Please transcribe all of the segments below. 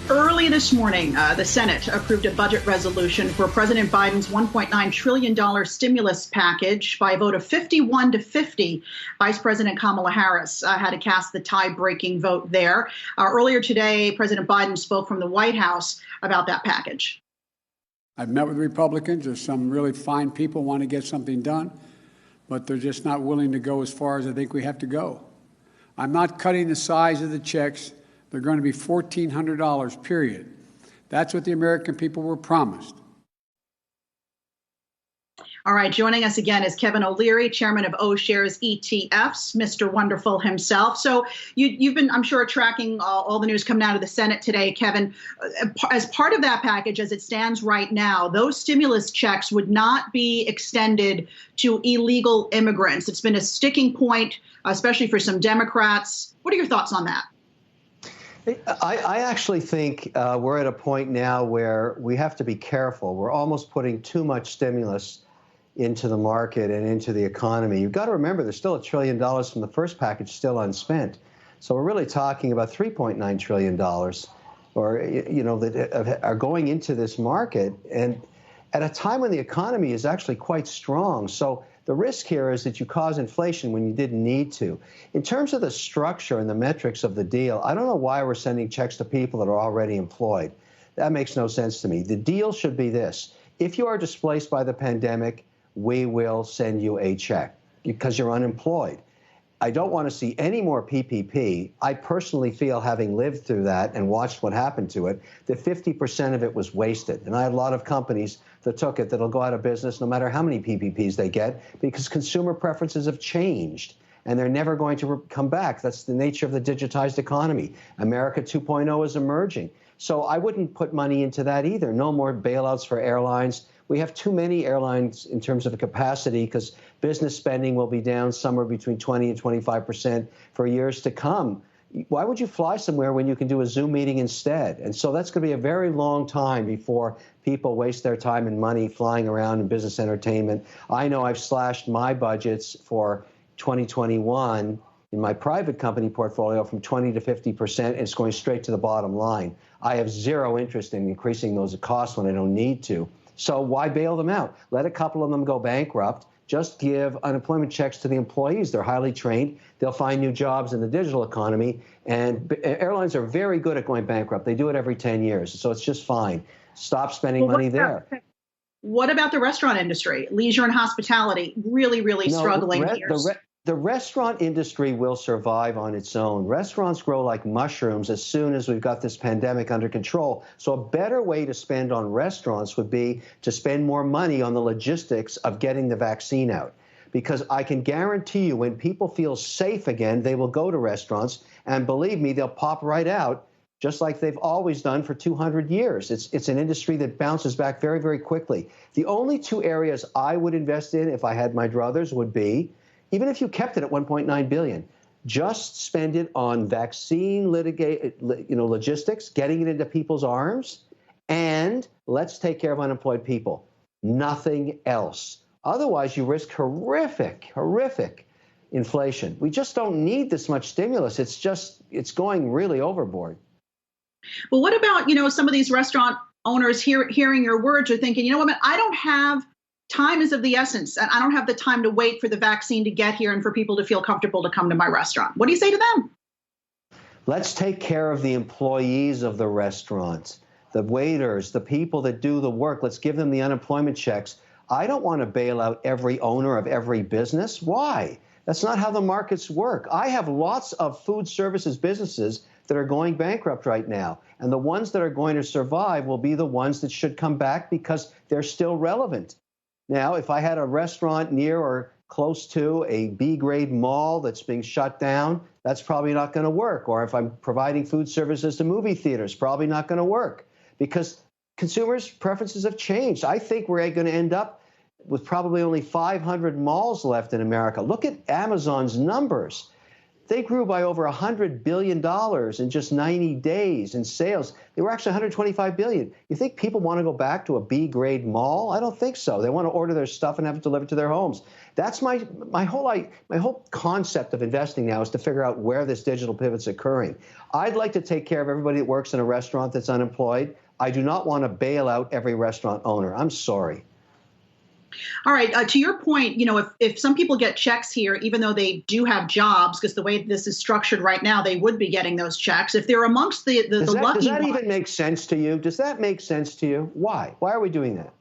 Early this morning, the Senate approved a budget resolution for President Biden's $1.9 trillion stimulus package by a vote of 51 to 50. Vice President Kamala Harris had to cast the tie-breaking vote there. Earlier today, President Biden spoke from the White House about that package. I've met with Republicans. There's some really fine people who want to get something done, but they're just not willing to go as far as I think we have to go. I'm not cutting the size of the checks. They're going to be $1,400, period. That's what the American people were promised. All right, joining us again is Kevin O'Leary, chairman of O'Shares ETFs, Mr. Wonderful himself. So you've been, I'm sure, tracking all the news coming out of the Senate today, Kevin. As part of that package, as it stands right now, those stimulus checks would not be extended to illegal immigrants. It's been a sticking point, especially for some Democrats. What are your thoughts on that? I actually think we're at a point now where we have to be careful. We're almost putting too much stimulus into the market and into the economy. You've got to remember there's still $1 trillion from the first package still unspent. So we're really talking about $3.9 trillion that are going into this market, and at a time when the economy is actually quite strong. So the risk here is that you cause inflation when you didn't need to. In terms of the structure and the metrics of the deal, I don't know why we're sending checks to people that are already employed. That makes no sense to me. The deal should be this. If you are displaced by the pandemic, we will send you a check because you're unemployed. I don't want to see any more PPP. I personally feel, having lived through that and watched what happened to it, that 50% of it was wasted. And I have a lot of companies that took it that'll go out of business no matter how many PPPs they get, because consumer preferences have changed and they're never going to come back. That's the nature of the digitized economy. America 2.0 is emerging. So I wouldn't put money into that either. No more bailouts for airlines. We have too many airlines in terms of capacity, because business spending will be down somewhere between 20 and 25% for years to come. Why would you fly somewhere when you can do a Zoom meeting instead? And so that's going to be a very long time before people waste their time and money flying around in business entertainment. I know I've slashed my budgets for 2021 in my private company portfolio from 20 to 50%. It's going straight to the bottom line. I have zero interest in increasing those costs when I don't need to. So why bail them out? Let a couple of them go bankrupt. Just give unemployment checks to the employees. They're highly trained. They'll find new jobs in the digital economy. And airlines are very good at going bankrupt. They do it every 10 years. So it's just fine. Stop spending money there. What about the restaurant industry? Leisure and hospitality, really struggling here. The restaurant industry will survive on its own. Restaurants grow like mushrooms as soon as we've got this pandemic under control. So a better way to spend on restaurants would be to spend more money on the logistics of getting the vaccine out. Because I can guarantee you, when people feel safe again, they will go to restaurants. And believe me, they'll pop right out, just like they've always done for 200 years. It's an industry that bounces back very, very quickly. The only two areas I would invest in if I had my druthers would be, even if you kept it at $1.9 billion, just spend it on vaccine logistics, getting it into people's arms, and let's take care of unemployed people. Nothing else. Otherwise, you risk horrific inflation. We just don't need this much stimulus. It's going really overboard. Well, what about, some of these restaurant owners hearing your words are thinking, you know what, I don't have time is of the essence, and I don't have the time to wait for the vaccine to get here and for people to feel comfortable to come to my restaurant. What do you say to them? Let's take care of the employees of the restaurants, the waiters, the people that do the work. Let's give them the unemployment checks. I don't want to bail out every owner of every business. Why? That's not how the markets work. I have lots of food services businesses that are going bankrupt right now. And the ones that are going to survive will be the ones that should come back because they're still relevant. Now, if I had a restaurant near or close to a B-grade mall that's being shut down, that's probably not going to work. Or if I'm providing food services to movie theaters, probably not going to work, because consumers' preferences have changed. I think we're going to end up with probably only 500 malls left in America. Look at Amazon's numbers. They grew by over $100 billion in just 90 days in sales. They were actually $125 billion. You think people want to go back to a B-grade mall? I don't think so. They want to order their stuff and have it delivered to their homes. That's my whole concept of investing now, is to figure out where this digital pivot's occurring. I'd like to take care of everybody that works in a restaurant that's unemployed. I do not want to bail out every restaurant owner. I'm sorry. All right. To your point, if some people get checks here, even though they do have jobs, because the way this is structured right now, they would be getting those checks. If they're amongst the lucky does that ones, even make sense to you? Does that make sense to you? Why? Why are we doing that?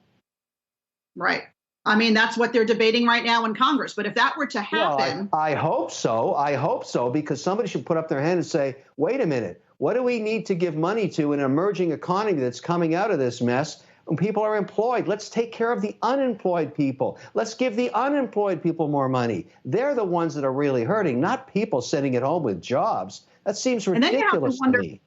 Right. I mean, that's what they're debating right now in Congress. But if that were to happen, well, I hope so. I hope so, because somebody should put up their hand and say, wait a minute, what do we need to give money to in an emerging economy that's coming out of this mess? When people are employed, let's take care of the unemployed people. Let's give the unemployed people more money. They're the ones that are really hurting, not people sitting at home with jobs. That seems ridiculous to me.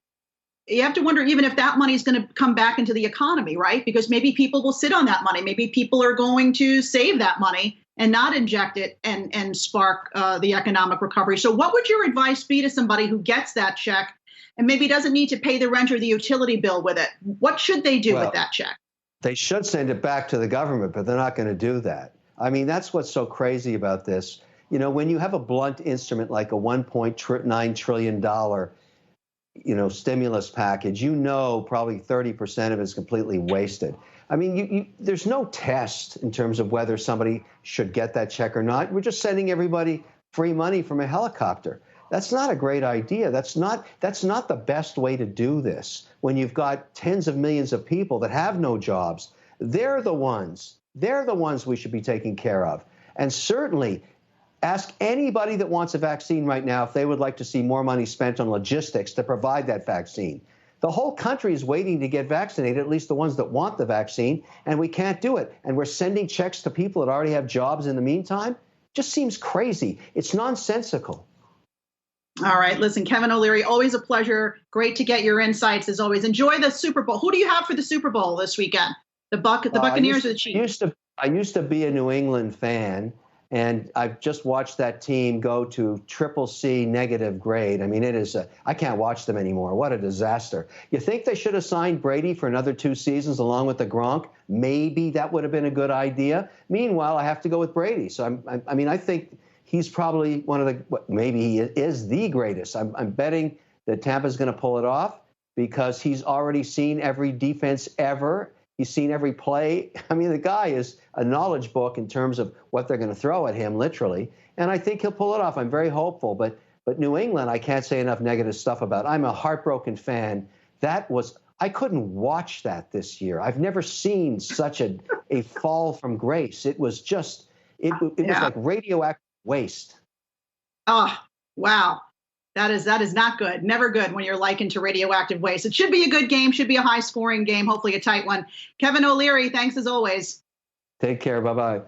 You have to wonder even if that money is going to come back into the economy, right? Because maybe people will sit on that money. Maybe people are going to save that money and not inject it and spark the economic recovery. So what would your advice be to somebody who gets that check and maybe doesn't need to pay the rent or the utility bill with it? What should they do with that check? They should send it back to the government, but they're not going to do that. I mean, that's what's so crazy about this. When you have a blunt instrument like a $1.9 trillion, stimulus package, probably 30% of it is completely wasted. I mean, there's no test in terms of whether somebody should get that check or not. We're just sending everybody free money from a helicopter. That's not a great idea. That's not the best way to do this. When you've got tens of millions of people that have no jobs, they're the ones we should be taking care of. And certainly ask anybody that wants a vaccine right now if they would like to see more money spent on logistics to provide that vaccine. The whole country is waiting to get vaccinated, at least the ones that want the vaccine, and we can't do it. And we're sending checks to people that already have jobs in the meantime. Just seems crazy. It's nonsensical. All right. Listen, Kevin O'Leary, always a pleasure. Great to get your insights as always. Enjoy the Super Bowl. Who do you have for the Super Bowl this weekend? The Buccaneers or the Chiefs? I used to be a New England fan, and I've just watched that team go to CCC negative grade. I mean, I can't watch them anymore. What a disaster. You think they should have signed Brady for another 2 seasons along with the Gronk? Maybe that would have been a good idea. Meanwhile, I have to go with Brady. So I think he's probably maybe he is the greatest. I'm betting that Tampa's going to pull it off because he's already seen every defense ever. He's seen every play. I mean, the guy is a knowledge book in terms of what they're going to throw at him, literally. And I think he'll pull it off. I'm very hopeful. But New England, I can't say enough negative stuff about. I'm a heartbroken fan. I couldn't watch that this year. I've never seen such a fall from grace. It was just, it was like radioactive waste. Oh, wow. That is not good. Never good when you're likened to radioactive waste. It should be a good game, should be a high-scoring game, hopefully a tight one. Kevin O'Leary, thanks as always. Take care. Bye-bye.